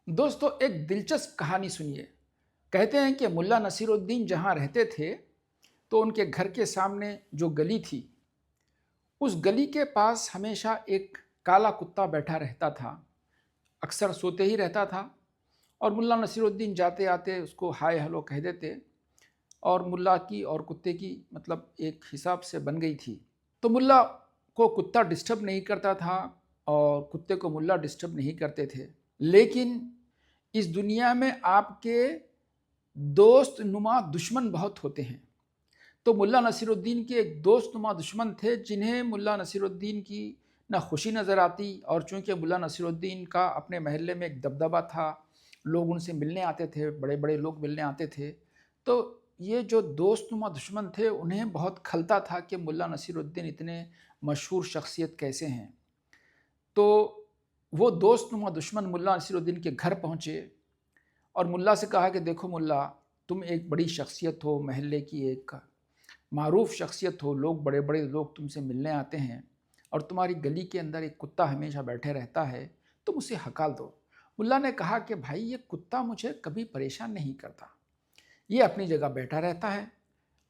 दोस्तों, एक दिलचस्प कहानी सुनिए। कहते हैं कि मुल्ला नसीरुद्दीन जहाँ रहते थे, तो उनके घर के सामने जो गली थी, उस गली के पास हमेशा एक काला कुत्ता बैठा रहता था। अक्सर सोते ही रहता था और मुल्ला नसीरुद्दीन जाते आते उसको हाय हेलो कह देते और मुल्ला की और कुत्ते की मतलब एक हिसाब से बन गई थी। तो मुल्ला को कुत्ता डिस्टर्ब नहीं करता था और कुत्ते को मुल्ला डिस्टर्ब नहीं करते थे। लेकिन इस दुनिया में आपके दोस्त नुमा दुश्मन बहुत होते हैं। तो मुल्ला नसीरुद्दीन के एक दोस्त नुमा दुश्मन थे जिन्हें मुल्ला नसीरुद्दीन की ना खुशी नज़र आती, और चूंकि मुल्ला नसीरुद्दीन का अपने महल्ले में एक दबदबा था, लोग उनसे मिलने आते थे, बड़े बड़े लोग मिलने आते थे। तो ये जो दोस्त नुमा दुश्मन थे उन्हें बहुत खलता था कि मुल्ला नसीरुद्दीन इतने मशहूर शख्सियत कैसे हैं। तो वो दोस्त नुमा दुश्मन मुल्ला नसीरुद्दीन के घर पहुँचे और मुल्ला से कहा कि देखो मुल्ला, तुम एक बड़ी शख्सियत हो, महल्ले की एक मारूफ शख्सियत हो, लोग बड़े बड़े लोग तुमसे मिलने आते हैं और तुम्हारी गली के अंदर एक कुत्ता हमेशा बैठे रहता है, तुम उसे हकाल दो। मुल्ला ने कहा कि भाई, ये कुत्ता मुझे कभी परेशान नहीं करता, ये अपनी जगह बैठा रहता है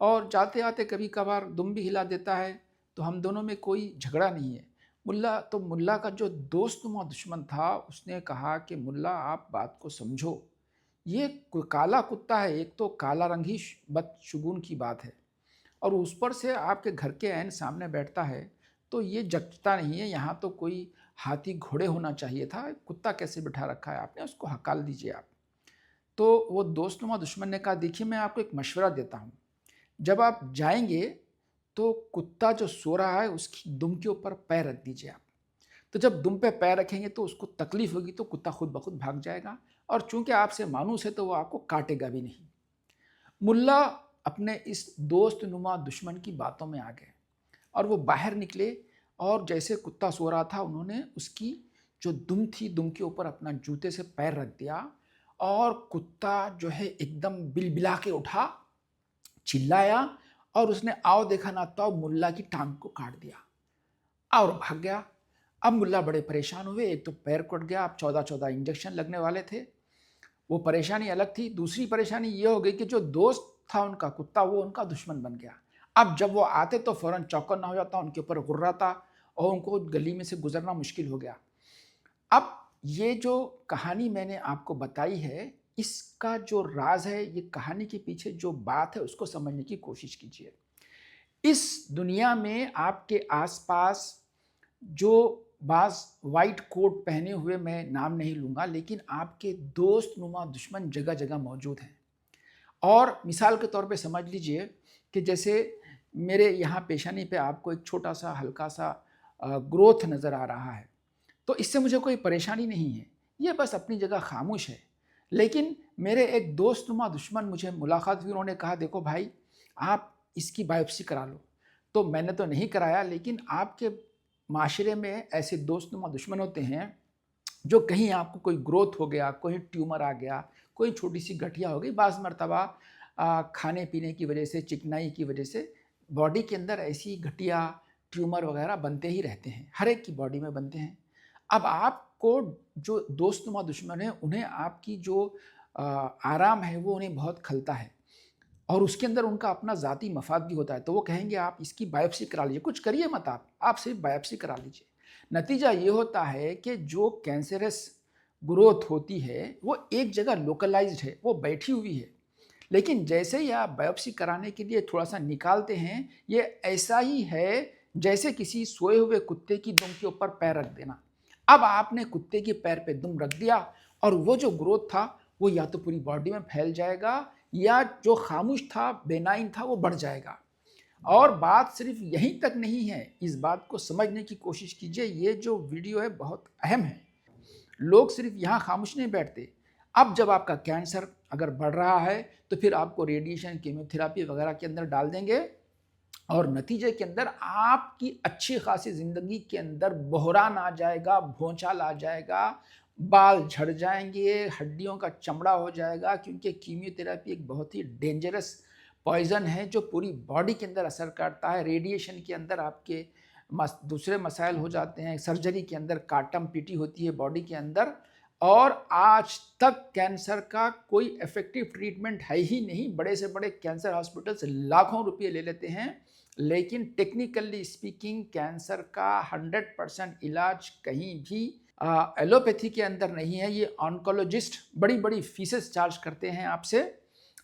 और जाते आते कभी कभार दुम भी हिला देता है, तो हम दोनों में कोई झगड़ा नहीं है। मुल्ला का जो दोस्तनुमा दुश्मन था उसने कहा कि मुल्ला, आप बात को समझो, ये कोई काला कुत्ता है, एक तो काला रंग ही बदशगुन की बात है और उस पर से आपके घर के ऐन सामने बैठता है, तो ये जचता नहीं है। यहाँ तो कोई हाथी घोड़े होना चाहिए था, कुत्ता कैसे बिठा रखा है आपने, उसको हकाल दीजिए आप। तो वो दोस्तनुमा दुश्मन ने कहा, देखिए मैं आपको एक मशवरा देता हूँ, जब आप जाएंगे तो कुत्ता जो सो रहा है उसकी दुम के ऊपर पैर रख दीजिए आप। तो जब दुम पे पैर रखेंगे तो उसको तकलीफ होगी, तो कुत्ता खुद ब खुद भाग जाएगा और चूंकि आपसे मानूस है तो वो आपको काटेगा भी नहीं। मुल्ला अपने इस दोस्त नुमा दुश्मन की बातों में आ गए और वो बाहर निकले और जैसे कुत्ता सो रहा था उन्होंने उसकी जो दुम थी, दुम के ऊपर अपना जूते से पैर रख दिया और कुत्ता जो है एकदम बिलबिला के उठा, चिल्लाया और उसने आओ देखा ना तो मुल्ला की टांग को काट दिया और भाग गया। अब मुल्ला बड़े परेशान हुए, एक तो पैर कट गया, अब 14-14 इंजेक्शन लगने वाले थे। वो परेशानी अलग थी, दूसरी परेशानी ये हो गई कि जो दोस्त था उनका कुत्ता, वो उनका दुश्मन बन गया। अब जब वो आते तो फौरन चौकन्ना हो जाता, उनके ऊपर गुर्राता और उनको गली में से गुजरना मुश्किल हो गया। अब ये जो कहानी मैंने आपको बताई है, इसका जो राज है, ये कहानी के पीछे जो बात है उसको समझने की कोशिश कीजिए। इस दुनिया में आपके आसपास जो बाज वाइट कोट पहने हुए, मैं नाम नहीं लूँगा, लेकिन आपके दोस्त नुमा दुश्मन जगह जगह मौजूद हैं। और मिसाल के तौर पे समझ लीजिए कि जैसे मेरे यहाँ पेशानी पे आपको एक छोटा सा हल्का सा ग्रोथ नज़र आ रहा है, तो इससे मुझे कोई परेशानी नहीं है, ये बस अपनी जगह खामोश है। लेकिन मेरे एक दोस्त नुमा दुश्मन मुझे मुलाकात हुई, उन्होंने कहा देखो भाई, आप इसकी बायोप्सी करा लो। तो मैंने तो नहीं कराया, लेकिन आपके माशरे में ऐसे दोस्त नुमा दुश्मन होते हैं जो कहीं आपको कोई ग्रोथ हो गया, कोई ट्यूमर आ गया, कोई छोटी सी गठिया हो गई, बाज़ मरतबा खाने पीने की वजह से, चिकनाई की वजह से बॉडी के अंदर ऐसी गठिया, ट्यूमर वगैरह बनते ही रहते हैं, हर एक की बॉडी में बनते हैं। अब आपको जो दोस्तनुमा दुश्मन है उन्हें आपकी जो आराम है वो उन्हें बहुत खलता है और उसके अंदर उनका अपना ज़ाती मफाद भी होता है। तो वो कहेंगे आप इसकी बायोप्सी करा लीजिए, कुछ करिए मत आप सिर्फ बायोप्सी करा लीजिए। नतीजा ये होता है कि जो कैंसरस ग्रोथ होती है वो एक जगह लोकलाइज्ड है, वो बैठी हुई है, लेकिन जैसे ही आप बायोप्सी कराने के लिए थोड़ा सा निकालते हैं, ये ऐसा ही है जैसे किसी सोए हुए कुत्ते की दुम के ऊपर पैर रख देना। अब आपने कुत्ते के पैर पे दुम रख दिया और वो जो ग्रोथ था वो या तो पूरी बॉडी में फैल जाएगा या जो खामोश था, बेनाइन था, वो बढ़ जाएगा। और बात सिर्फ यहीं तक नहीं है, इस बात को समझने की कोशिश कीजिए, ये जो वीडियो है बहुत अहम है। लोग सिर्फ यहाँ खामोश नहीं बैठते। अब जब आपका कैंसर अगर बढ़ रहा है तो फिर आपको रेडिएशन, कीमोथेरेपी वगैरह के अंदर डाल देंगे और नतीजे के अंदर आपकी अच्छी खासी ज़िंदगी के अंदर बहरान आ जाएगा, भौचाल आ जाएगा, बाल झड़ जाएंगे, हड्डियों का चमड़ा हो जाएगा, क्योंकि कीमोथेरेपी एक बहुत ही डेंजरस पॉइजन है जो पूरी बॉडी के अंदर असर करता है। रेडिएशन के अंदर आपके दूसरे मसाइल हो जाते हैं, सर्जरी के अंदर काटम पीटी होती है बॉडी के अंदर, और आज तक कैंसर का कोई इफेक्टिव ट्रीटमेंट है ही नहीं। बड़े से बड़े कैंसर हॉस्पिटल्स लाखों रुपए ले लेते हैं, लेकिन टेक्निकली स्पीकिंग कैंसर का 100% इलाज कहीं भी एलोपैथी के अंदर नहीं है। ये ऑन्कोलॉजिस्ट बड़ी बड़ी फीसेस चार्ज करते हैं आपसे,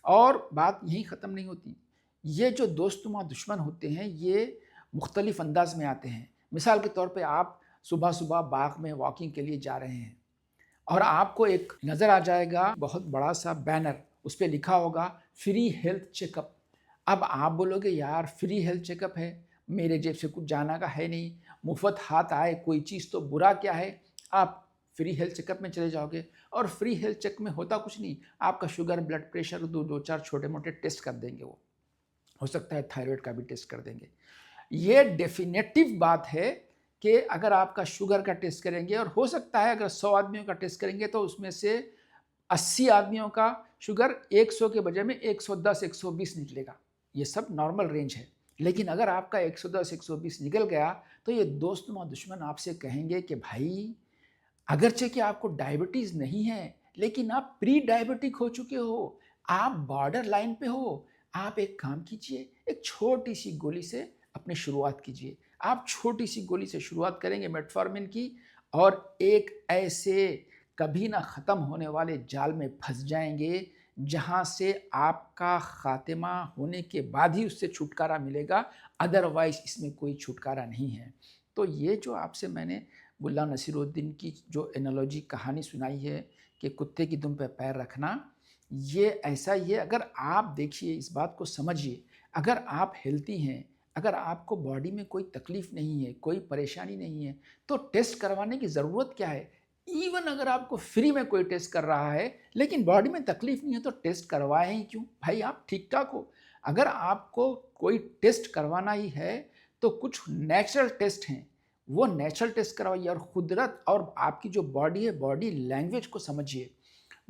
और बात यहीं ख़त्म नहीं होती। ये जो दोस्तुमा दुश्मन होते हैं ये मुख्तलिफ अंदाज में आते हैं। मिसाल के तौर पे आप सुबह सुबह बाग में वॉकिंग के लिए जा रहे हैं और आपको एक नज़र आ जाएगा बहुत बड़ा सा बैनर, उस पर लिखा होगा फ्री हेल्थ चेकअप। अब आप बोलोगे यार फ्री हेल्थ चेकअप है, मेरे जेब से कुछ जाना का है नहीं, मुफ्त हाथ आए कोई चीज़ तो बुरा क्या है। आप फ्री हेल्थ चेकअप में चले जाओगे और फ्री हेल्थ चेक में होता कुछ नहीं, आपका शुगर ब्लड प्रेशर दो चार छोटे मोटे टेस्ट कर देंगे, वो हो सकता है थायराइड का भी टेस्ट कर देंगे। ये डेफिनेटिव बात है कि अगर आपका शुगर का टेस्ट करेंगे, और हो सकता है अगर 100 आदमियों का टेस्ट करेंगे तो उसमें से 80 आदमियों का शुगर 100 के बजाय में 110 120 निकलेगा। ये सब नॉर्मल रेंज है। लेकिन अगर आपका 110 120 निकल गया तो ये दोस्तुमा दुश्मन आपसे कहेंगे कि भाई अगरचे कि आपको डायबिटीज़ नहीं है, लेकिन आप प्री डायबिटिक हो चुके हो, आप बॉर्डर लाइन पे हो। आप एक काम कीजिए, एक छोटी सी गोली से अपनी शुरुआत कीजिए। आप छोटी सी गोली से शुरुआत करेंगे मेटफॉर्मिन की, और एक ऐसे कभी ना ख़त्म होने वाले जाल में फंस जाएंगे जहाँ से आपका खात्मा होने के बाद ही उससे छुटकारा मिलेगा, अदरवाइज़ इसमें कोई छुटकारा नहीं है। तो ये जो आपसे मैंने मुल्ला नसीरुद्दीन की जो एनालॉजी कहानी सुनाई है कि कुत्ते की दुम पे पैर रखना, ये ऐसा ही है। अगर आप देखिए, इस बात को समझिए, अगर आप हेल्दी हैं, अगर आपको बॉडी में कोई तकलीफ़ नहीं है, कोई परेशानी नहीं है, तो टेस्ट करवाने की ज़रूरत क्या है। इवन अगर आपको फ्री में कोई टेस्ट कर रहा है लेकिन बॉडी में तकलीफ़ नहीं है तो टेस्ट करवाएं ही क्यों भाई, आप ठीक ठाक हो। अगर आपको कोई टेस्ट करवाना ही है तो कुछ नेचुरल टेस्ट हैं, वो नेचुरल टेस्ट करवाइए। और कुदरत और आपकी जो बॉडी है, बॉडी लैंग्वेज को समझिए।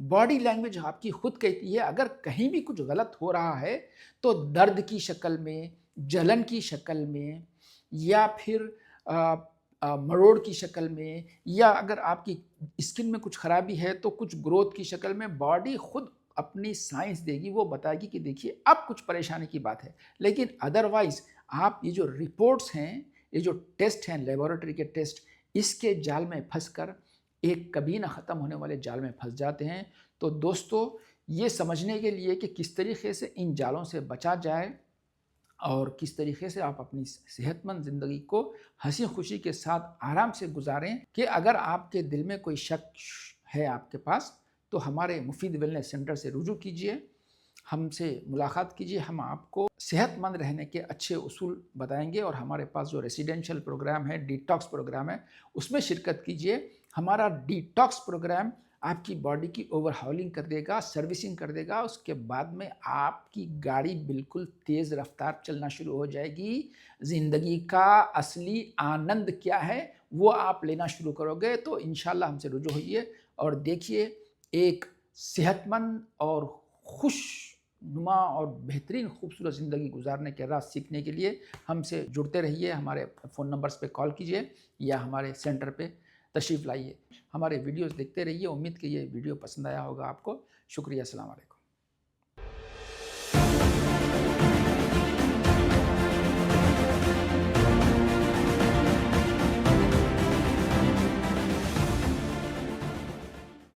बॉडी लैंग्वेज आपकी खुद कहती है अगर कहीं भी कुछ गलत हो रहा है तो दर्द की शक्ल में, जलन की शक्ल में, या फिर मरोड़ की शक्ल में, या अगर आपकी स्किन में कुछ खराबी है तो कुछ ग्रोथ की शक्ल में। बॉडी खुद अपनी साइंस देगी, वो बताएगी कि देखिए अब कुछ परेशानी की बात है। लेकिन अदरवाइज आप ये जो रिपोर्ट्स हैं, ये जो टेस्ट हैं, लेबोरेटरी के टेस्ट, इसके जाल में फंसकर एक कभी ना ख़त्म होने वाले जाल में फंस जाते हैं। तो दोस्तों, ये समझने के लिए कि किस तरीके से इन जालों से बचा जाए और किस तरीके से आप अपनी सेहतमंद ज़िंदगी को हंसी खुशी के साथ आराम से गुजारें, कि अगर आपके दिल में कोई शक है आपके पास तो हमारे मुफीद वेलनेस सेंटर से रुजू कीजिए, हमसे मुलाकात कीजिए। हम आपको सेहतमंद रहने के अच्छे उसूल बताएंगे, और हमारे पास जो रेसिडेंशियल प्रोग्राम है, डिटॉक्स प्रोग्राम है, उसमें शिरकत कीजिए। हमारा डिटॉक्स प्रोग्राम आपकी बॉडी की ओवरहॉलिंग कर देगा, सर्विसिंग कर देगा। उसके बाद में आपकी गाड़ी बिल्कुल तेज़ रफ्तार चलना शुरू हो जाएगी। ज़िंदगी का असली आनंद क्या है वो आप लेना शुरू करोगे। तो इंशाल्लाह हमसे रुजू होइए और देखिए एक सेहतमंद और खुशनुमा और बेहतरीन खूबसूरत ज़िंदगी गुजारने के राज सीखने के लिए हमसे जुड़ते रहिए। हमारे फ़ोन नंबर्स पे कॉल कीजिए या हमारे सेंटर पे तशरीफ़ लाइए। हमारे वीडियोस देखते रहिए। उम्मीद कि ये वीडियो पसंद आया होगा आपको। शुक्रिया। अस्सलाम वालेकुम।